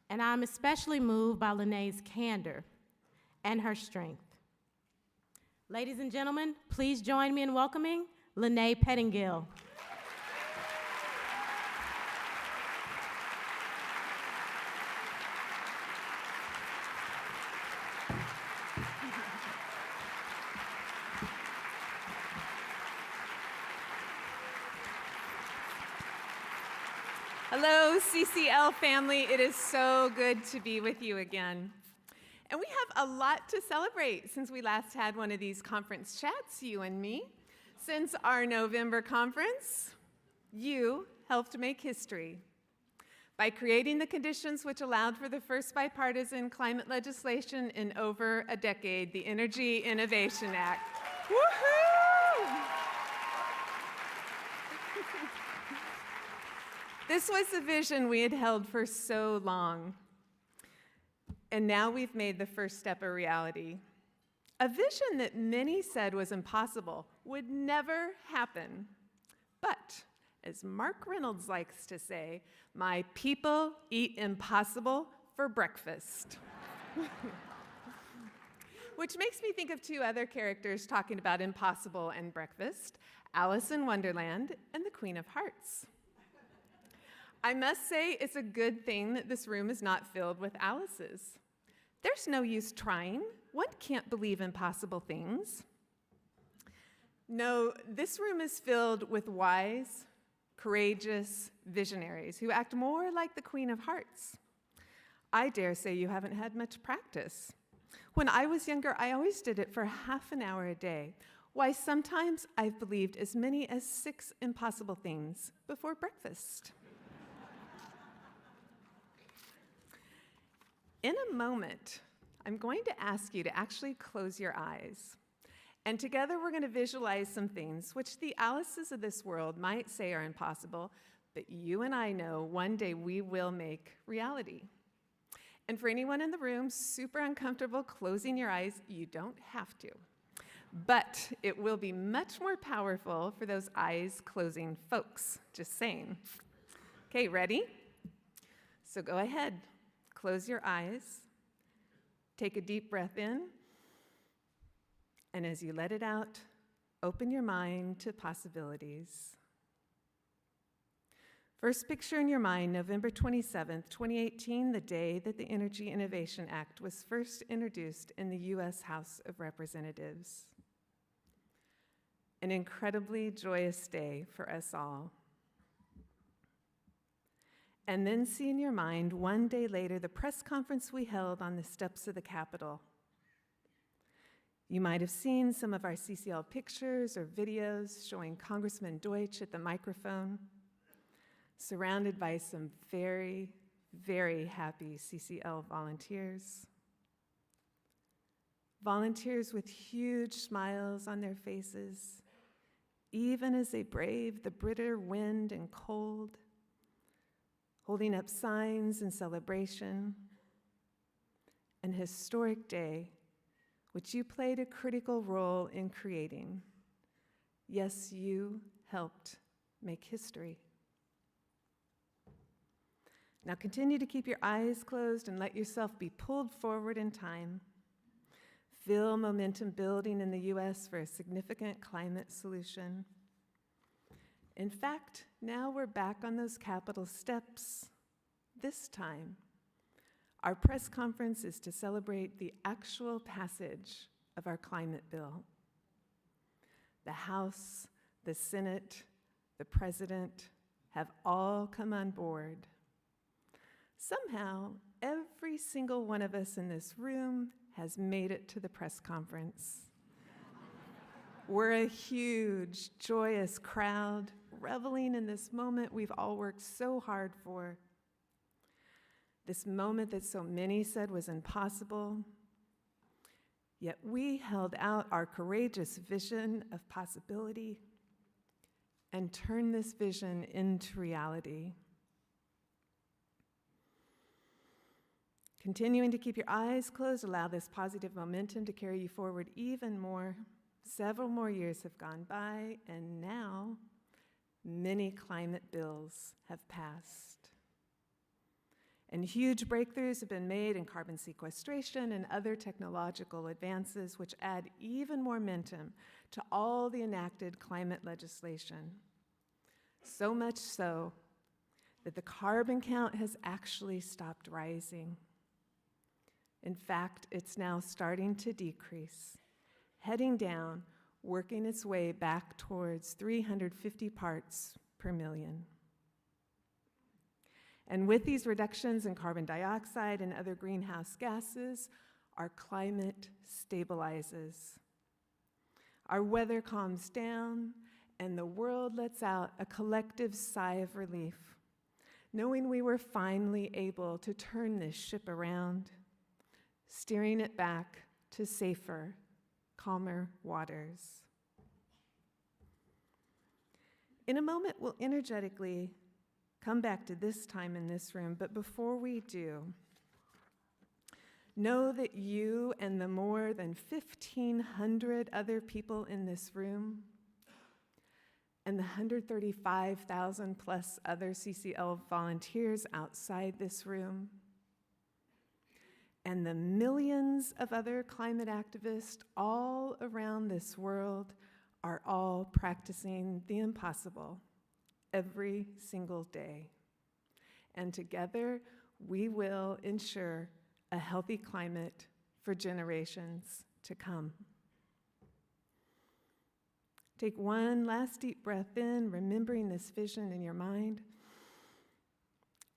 S5: And I'm especially moved by Lene's candor and her strength. Ladies and gentlemen, please join me in welcoming Lene Pettingill.
S6: Hello, CCL family. It is so good to be with you again. And we have a lot to celebrate since we last had one of these conference chats, you and me. Since our November conference, you helped make history by creating the conditions which allowed for the first bipartisan climate legislation in over a decade, the Energy Innovation Act. Woohoo! This was a vision we had held for so long, and now we've made the first step a reality. A vision that many said was impossible, would never happen. But, as Mark Reynolds likes to say, my people eat impossible for breakfast. Which makes me think of two other characters talking about impossible and breakfast, Alice in Wonderland and the Queen of Hearts. I must say it's a good thing that this room is not filled with Alices. There's no use trying. One can't believe impossible things. No, this room is filled with wise, courageous visionaries who act more like the Queen of Hearts. I dare say you haven't had much practice. When I was younger, I always did it for half an hour a day. Why, sometimes I've believed as many as 6 impossible things before breakfast. In a moment, I'm going to ask you to actually close your eyes. And together we're going to visualize some things which the Alices of this world might say are impossible, but you and I know one day we will make reality. And for anyone in the room super uncomfortable closing your eyes, you don't have to. But it will be much more powerful for those eyes closing folks, just saying. Okay, ready? So go ahead. Close your eyes, take a deep breath in, and as you let it out, open your mind to possibilities. First picture in your mind, November 27th, 2018, the day that the Energy Innovation Act was first introduced in the U.S. House of Representatives. An incredibly joyous day for us all. And then see in your mind, one day later, the press conference we held on the steps of the Capitol. You might have seen some of our CCL pictures or videos showing Congressman Deutsch at the microphone, surrounded by some very, very happy CCL volunteers. Volunteers with huge smiles on their faces, even as they braved the bitter wind and cold, holding up signs in celebration, an historic day which you played a critical role in creating. Yes, you helped make history. Now continue to keep your eyes closed and let yourself be pulled forward in time. Feel momentum building in the U.S. for a significant climate solution. In fact, now we're back on those Capitol steps. This time, our press conference is to celebrate the actual passage of our climate bill. The House, the Senate, the President have all come on board. Somehow, every single one of us in this room has made it to the press conference. We're a huge, joyous crowd, reveling in this moment we've all worked so hard for. This moment that so many said was impossible, yet we held out our courageous vision of possibility and turned this vision into reality. Continuing to keep your eyes closed, allow this positive momentum to carry you forward even more. Several more years have gone by, and now many climate bills have passed. And huge breakthroughs have been made in carbon sequestration and other technological advances which add even more momentum to all the enacted climate legislation. So much so that the carbon count has actually stopped rising. In fact, it's now starting to decrease, heading down, working its way back towards 350 parts per million. And with these reductions in carbon dioxide and other greenhouse gases, our climate stabilizes. Our weather calms down, and the world lets out a collective sigh of relief, knowing we were finally able to turn this ship around, steering it back to safer, calmer waters. In a moment, we'll energetically come back to this time in this room, but before we do, know that you and the more than 1,500 other people in this room and the 135,000 plus other CCL volunteers outside this room and the millions of other climate activists all around this world are all practicing the impossible every single day. And together, we will ensure a healthy climate for generations to come. Take one last deep breath in, remembering this vision in your mind.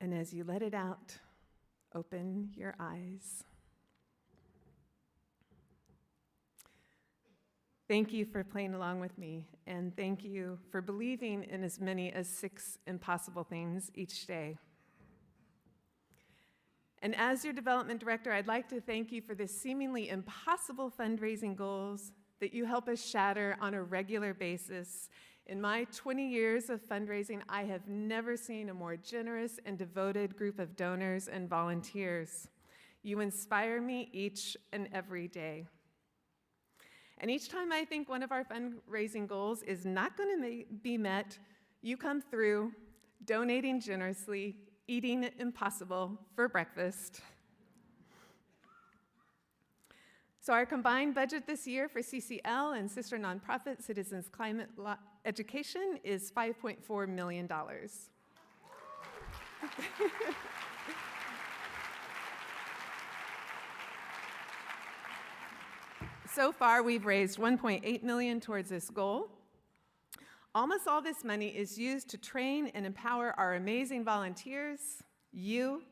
S6: And as you let it out, open your eyes. Thank you for playing along with me, and thank you for believing in as many as 6 impossible things each day. And as your development director, I'd like to thank you for the seemingly impossible fundraising goals that you help us shatter on a regular basis. In my 20 years of fundraising, I have never seen a more generous and devoted group of donors and volunteers. You inspire me each and every day. And each time I think one of our fundraising goals is not going to be met, you come through, donating generously, eating impossible for breakfast. So our combined budget this year for CCL and sister nonprofit Citizens Climate Education is $5.4 million. So far, we've raised $1.8 million towards this goal. Almost all this money is used to train and empower our amazing volunteers, you,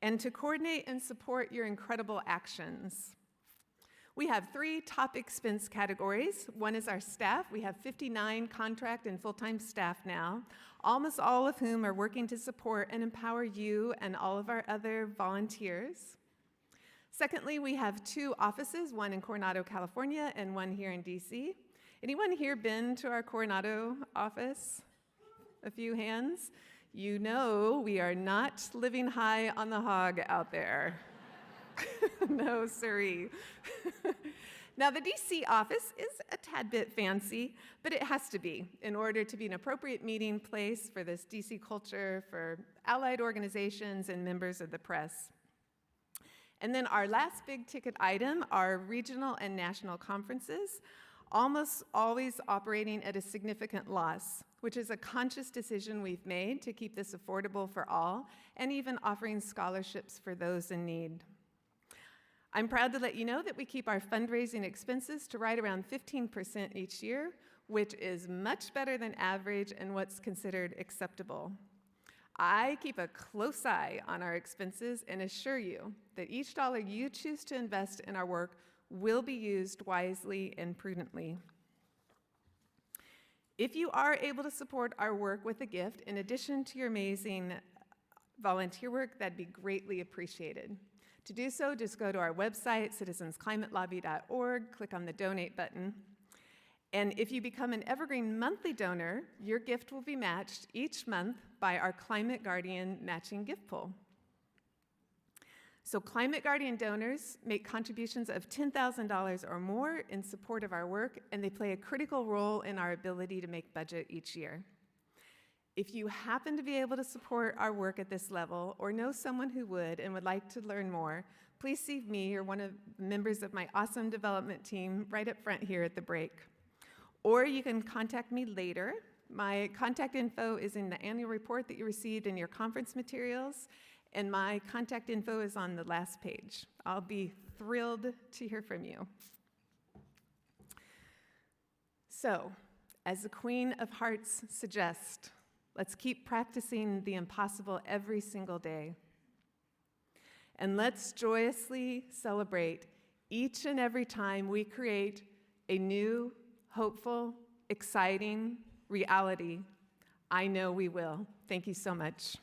S6: and to coordinate and support your incredible actions. We have 3 top expense categories. One is our staff. We have 59 contract and full-time staff now, almost all of whom are working to support and empower you and all of our other volunteers. Secondly, we have 2 offices, one in Coronado, California, and one here in DC. Anyone here been to our Coronado office? A few hands. You know we are not living high on the hog out there. No, siree. Now, the DC office is a tad bit fancy, but it has to be in order to be an appropriate meeting place for this DC culture, for allied organizations and members of the press. And then our last big ticket item are regional and national conferences, almost always operating at a significant loss, which is a conscious decision we've made to keep this affordable for all, and even offering scholarships for those in need. I'm proud to let you know that we keep our fundraising expenses to right around 15% each year, which is much better than average and what's considered acceptable. I keep a close eye on our expenses and assure you that each dollar you choose to invest in our work will be used wisely and prudently. If you are able to support our work with a gift, in addition to your amazing volunteer work, that'd be greatly appreciated. To do so, just go to our website, citizensclimatelobby.org, click on the donate button. And if you become an Evergreen monthly donor, your gift will be matched each month by our Climate Guardian matching gift pool. So Climate Guardian donors make contributions of $10,000 or more in support of our work, and they play a critical role in our ability to make budget each year. If you happen to be able to support our work at this level, or know someone who would and would like to learn more, please see me or one of the members of my awesome development team right up front here at the break. Or you can contact me later. My contact info is in the annual report that you received in your conference materials, and my contact info is on the last page. I'll be thrilled to hear from you. So, as the Queen of Hearts suggests, Let's keep practicing the impossible every single day. And let's joyously celebrate each and every time we create a new, hopeful, exciting reality. I know we will. Thank you so much.